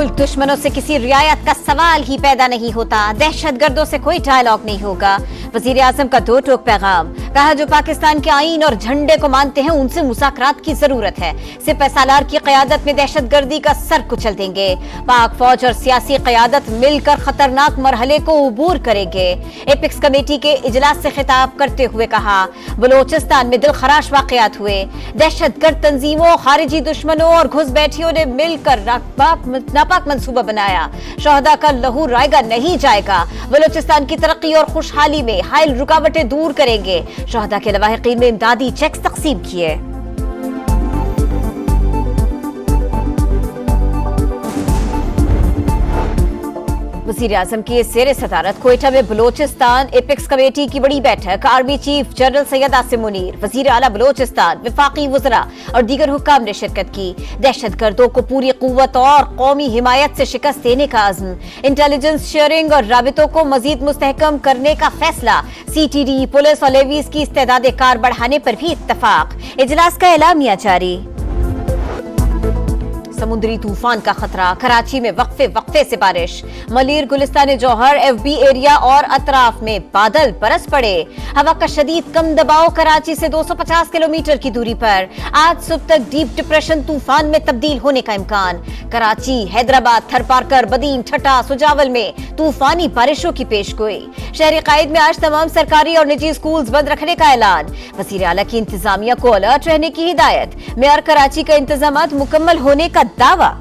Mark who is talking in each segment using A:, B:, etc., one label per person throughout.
A: मुल्क दुश्मनों से किसी रियायत का सवाल ही पैदा नहीं होता, दहशतगर्दों से कोई डायलॉग नहीं होगा। वजीर आजम का दो टोक पैगाम, कहा जो पाकिस्तान के आईन और झंडे को मानते हैं उनसे मुज़ाकरात की जरूरत है। सिपह सालार की क़यादत में दहशतगर्दी का सर कुचल देंगे। पाक फौज और सियासी क़यादत मिलकर खतरनाक मरहले को उबूर करेंगे। एपिक्स कमेटी के इजलास से खिताब करते हुए कहा, बलोचिस्तान में दिलखराश वाक़यात हुए। दहशतगर्द तंजीमों, खारिजी दुश्मनों और घुसपैठियों ने मिलकर नापाक मंसूबा बनाया। शहदा का लहू रायगा नहीं जाएगा। बलोचिस्तान की तरक्की और खुशहाली में हाइल रुकावटें दूर करेंगे। शहदा के लवाहिकीन में इमदादी चेक्स तकसीम किए। वज़ीर आज़म की ज़ेरे सदारत कोयटा में बलोचिस्तान एपिक्स कमेटी की बड़ी बैठक। Army chief general Syed Asim Munir, वज़ीर आला बलोचिस्तान, वफाकी वज़रा और दीगर हुक्काम ने शिरकत की। दहशतगर्दों को पूरी कुव्वत और कौमी हिमायत से शिकस्त देने का अज़्म, इंटेलिजेंस शेयरिंग और राबितों को मजीद मुस्तहकम करने का फैसला, CTD, पुलिस और लेवीज की इस्तेदाद कार बढ़ाने पर भी इत्तफाक। इजलास का एलामिया जारी। समुद्री तूफान का खतरा, कराची में वक्फे से बारिश। मलीर, गुलिस्तान जौहर, FB एरिया और अतराफ में बादल बरस पड़े। हवा का शदीद कम दबाव कराची से 250 किलोमीटर की दूरी पर। आज सुबह तक डीप डिप्रेशन तूफान में तब्दील होने का इम्कान। कराची, हैदराबाद, थरपारकर, बदीन, ठट्टा, सुजावल में तूफानी बारिशों की पेशगोई। शहरी कायद में आज तमाम सरकारी और निजी स्कूल बंद रखने का ऐलान। वज़ीर आला की इंतजामिया को अलर्ट रहने की हिदायत। मेयर कराची का इंतजामात मुकम्मल होने का दावा।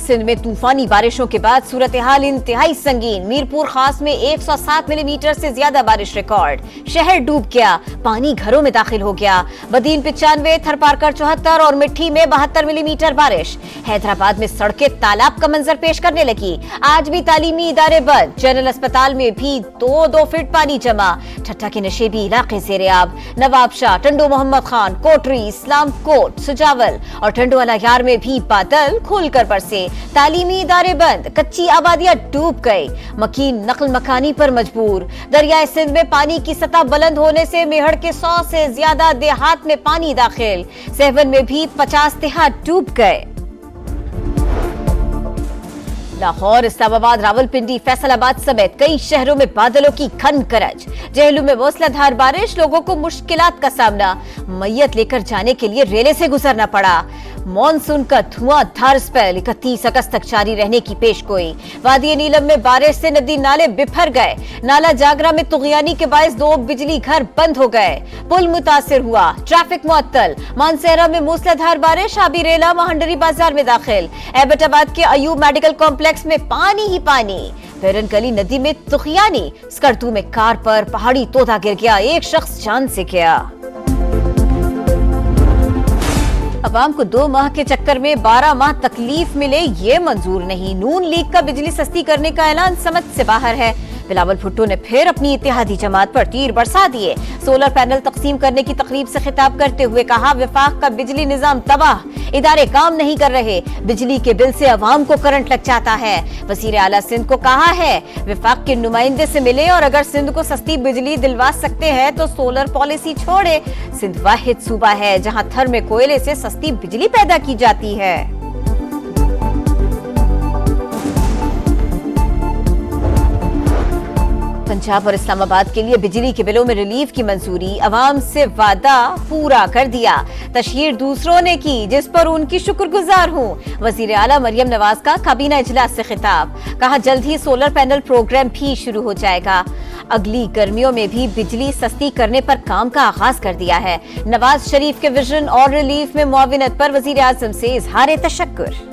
A: सिंध में तूफानी बारिशों के बाद सूरत हाल इंतहाई संगीन। मीरपुर खास में 107 मिलीमीटर से ज्यादा बारिश रिकॉर्ड। शहर डूब गया, पानी घरों में दाखिल हो गया। बदीन 95, थरपारकर 74 और मिट्टी में 72 मिलीमीटर बारिश। हैदराबाद में सड़कें तालाब का मंजर पेश करने लगी। आज भी तालीमी इदारे बंद। जनरल अस्पताल में भी 2 फीट पानी जमा। ठट्टा के नशेबी इलाके ज़ेरे-आब। नवाबशाह, टंडो मोहम्मद खान, कोटरी, इस्लाम कोट, सुजावल और टंडोवाला यार में भी बादल खुलकर बरसे। तालीमी इदारे बंद, कच्ची आबादियां डूब गई। मकीन नकल मकानी पर मजबूर। दरियाए सिंध में पानी की सतह बुलंद होने से मेहड़ के 100 से ज्यादा देहात में पानी दाखिल। सहवन में भी 50 देहात डूब गए। लाहौर, इस्लामाबाद, रावलपिंडी, फैसलाबाद समेत कई शहरों में बादलों की घन गरज। जेहलू में मूसलाधार बारिश, लोगों को मुश्किलात का सामना। मैयत लेकर जाने के लिए रेले से गुजरना पड़ा। मॉनसून का धुआंधार स्पेल 31 अगस्त तक जारी रहने की पेशगोई। वादी नीलम में बारिश से नदी नाले बिफर गए। नाला जागरा में तुगयानी के बायस 2 बिजली घर बंद हो गए। पुल मुतासिर हुआ, ट्रैफिक मुअत्तल। मानसेरा में मूसलाधार बारिश, आबी रेला महंडरी बाजार में दाखिल। एबटाबाद के अयूब मेडिकल कॉम्प्लेक्स में पानी ही पानी। बेरन गली नदी में तुगयानी। स्कर्दू में कार पर पहाड़ी तोता गिर गया, 1 शख्स जान से गया। अवाम को 2 माह के चक्कर में 12 माह तकलीफ मिले, ये मंजूर नहीं। नून लीग का बिजली सस्ती करने का ऐलान समझ से बाहर है। बिलावल भुट्टो ने फिर अपनी इत्तेहादी जमात पर तीर बरसा दिए। सोलर पैनल तकसीम करने की तकरीब से खिताब करते हुए कहा, वफाक का बिजली निजाम तबाह, इदारे काम नहीं कर रहे। बिजली के बिल से अवाम को करंट लग जाता है। वज़ीर आला सिंध को कहा है, वफाक के नुमाइंदे से मिले और अगर सिंध को सस्ती बिजली दिलवा सकते हैं तो सोलर पॉलिसी छोड़े। सिंध वाहिद सूबा है जहां थर में कोयले से सस्ती बिजली पैदा की जाती है। पंजाब और इस्लामाबाद के लिए बिजली के बिलों में रिलीफ की मंजूरी। अवाम से वादा पूरा कर दिया। तशहीर दूसरों ने की जिस पर उनकी शुक्रगुजार हूँ। वजीर आला मरियम नवाज का काबीना इजलास से खिताब, कहा जल्द ही सोलर पैनल प्रोग्राम भी शुरू हो जाएगा। अगली गर्मियों में भी बिजली सस्ती करने पर काम का आगाज कर दिया है। नवाज शरीफ के विजन और रिलीफ में मुआविनत पर वजीर आजम से इजहार तशक्कुर।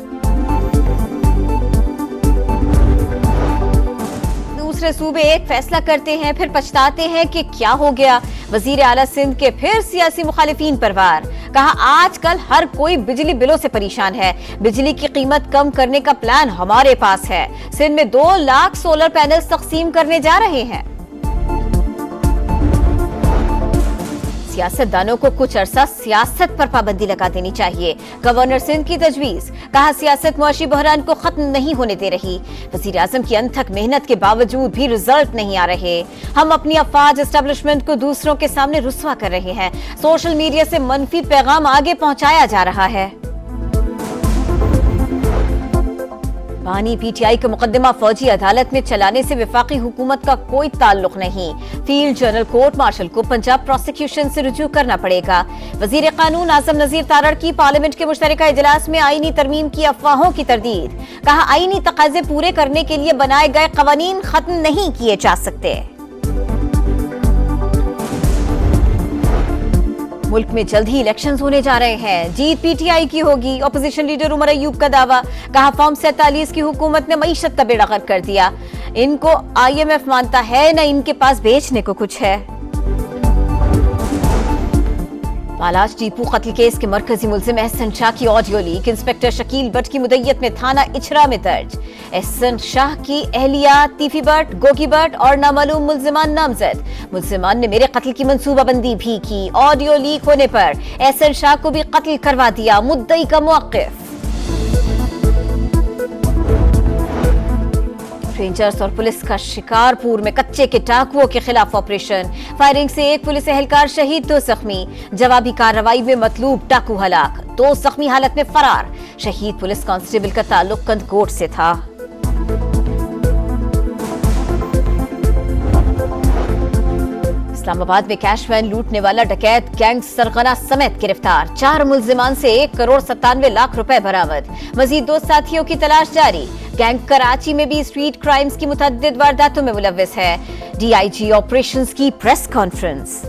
A: दूसरे सूबे एक फैसला करते हैं फिर पछताते हैं कि क्या हो गया। वजीर आला सिंध के फिर सियासी मुखालिफिन पर वार, कहा आजकल हर कोई बिजली बिलों से परेशान है। बिजली की कीमत कम करने का प्लान हमारे पास है। सिंध में 2 लाख सोलर पैनल्स तकसीम करने जा रहे हैं। सियासतदानों को कुछ अरसा सियासत पर पाबंदी लगा देनी चाहिए। गवर्नर सिंध की तजवीज, कहा सियासत मुआशी बहरान को खत्म नहीं होने दे रही। वजीर आजम की अनथक मेहनत के बावजूद भी रिजल्ट नहीं आ रहे। हम अपनी अफवाज एस्टेब्लिशमेंट को दूसरों के सामने रुस्वा कर रहे हैं। सोशल मीडिया से मनफी पैगाम आगे पहुंचाया जा रहा है। बानी पीटीआई का मुकदमा फौजी अदालत में चलाने से वफाकी हुकूमत का कोई ताल्लुक नहीं। फील्ड जनरल कोर्ट मार्शल को पंजाब प्रोसिक्यूशन से रुजू करना पड़ेगा। वजीर कानून आजम नजीर तारड़ की पार्लियामेंट के मुश्तरका इजलास में आईनी तरमीम की अफवाहों की तरदीद, कहा आईनी तकाजे पूरे करने के लिए बनाए गए कवानीन खत्म नहीं किए जा सकते। मुल्क में जल्द ही इलेक्शंस होने जा रहे हैं, जीत पीटीआई की होगी। अपोजिशन लीडर उमर अयूब का दावा, कहा फॉर्म 47 की हुकूमत ने मईशत का बेड़ा गर्क कर दिया। इनको IMF मानता है, न इनके पास बेचने को कुछ है। पालाज टीपू कत्ल केस के मरकजी मुल्जिम एहसन शाह की audio leak inspector Shakeel but की मुद्दत में थाना इचरा में दर्ज। एहसन शाह की अहलिया तीफी बट, गोगी बट और नामालूम मुल्जिमान नामजद। मुल्जिमान ने मेरे कत्ल की मंसूबाबंदी भी की। ऑडियो लीक होने पर एहसन शाह को भी कत्ल करवा दिया। मुद्दई का मौक़िफ़। रेंजर्स और पुलिस का शिकारपुर में कच्चे के टाकुओं के खिलाफ ऑपरेशन। फायरिंग से एक पुलिस एहलकार शहीद, 2 जख्मी। जवाबी कार्रवाई में मतलूब टाकू हलाक, 2 जख्मी हालत में फरार। शहीद पुलिस कांस्टेबल का ताल्लुक कंदकोट से था। इस्लामाबाद में कैश वैन लूटने वाला डकैत गैंग सरगना समेत गिरफ्तार। 4 मुल्जिमान से 1,97,00,000 रुपए बरामद। मजीद 2 साथियों की तलाश जारी। गैंग कराची में भी स्ट्रीट क्राइम्स की मुतअद्दिद वारदातों में मुलव्विस है। DIG ऑपरेशंस की प्रेस कॉन्फ्रेंस।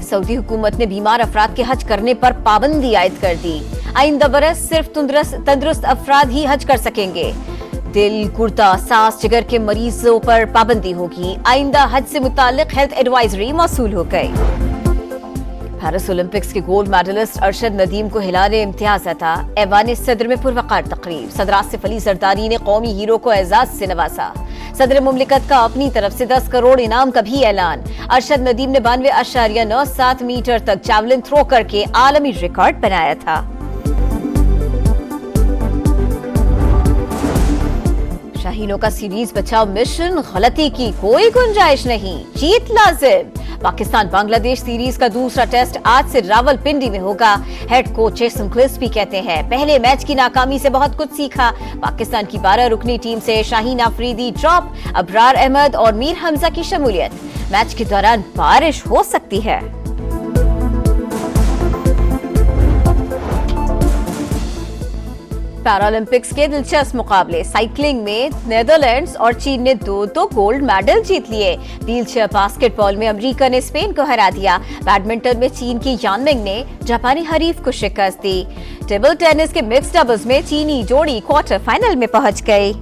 A: सऊदी हुकूमत ने बीमार अफराद के हज करने पर पाबंदी आयद कर दी। आइंदा बरस सिर्फ तंदुरुस्त अफराद ही हज कर सकेंगे। दिल, गुर्दा, सांस, जिगर के मरीजों पर पाबंदी होगी। आइंदा हज से मुताल्लिक हेल्थ एडवाइजरी मौसूल हो गई। पेरिस ओलंपिक्स के गोल्ड मेडलिस्ट अरशद नदीम को हिलाने इम्तियाज अता। ऐवान सदर में पुरवकार तकरीब। सदर आसिफ अली जरदारी ने कौमी हीरो को एजाज से नवाजा। सदर मुमलिकत का अपनी तरफ से 10 करोड़ इनाम का भी ऐलान। अरशद नदीम ने 92.97 मीटर तक जैवलिन थ्रो करके आलमी रिकॉर्ड बनाया था। शाहीनों का सीरीज बचाव मिशन, गलती की कोई गुंजाइश नहीं, जीत लाजिम। पाकिस्तान बांग्लादेश सीरीज का दूसरा टेस्ट आज से रावलपिंडी में होगा। हेड कोच जेसन क्लिस्पी कहते हैं पहले मैच की नाकामी से बहुत कुछ सीखा। पाकिस्तान की 12 रुकनी टीम से शाहीन आफरीदी ड्रॉप, अबरार अहमद और मीर हमजा की शमूलियत। मैच के दौरान बारिश हो सकती है। पैरालंपिक्स के दिलचस्प मुकाबले। साइकिलिंग में नेदरलैंड्स और चीन ने 2-2 गोल्ड मेडल जीत लिए। व्हीलचेयर बास्केटबॉल में अमेरिका ने स्पेन को हरा दिया। बैडमिंटन में चीन की यानमिंग ने जापानी हरीफ को शिकस्त दी। टेबल टेनिस के मिक्स्ड डबल्स में चीनी जोड़ी क्वार्टर फाइनल में पहुंच गई।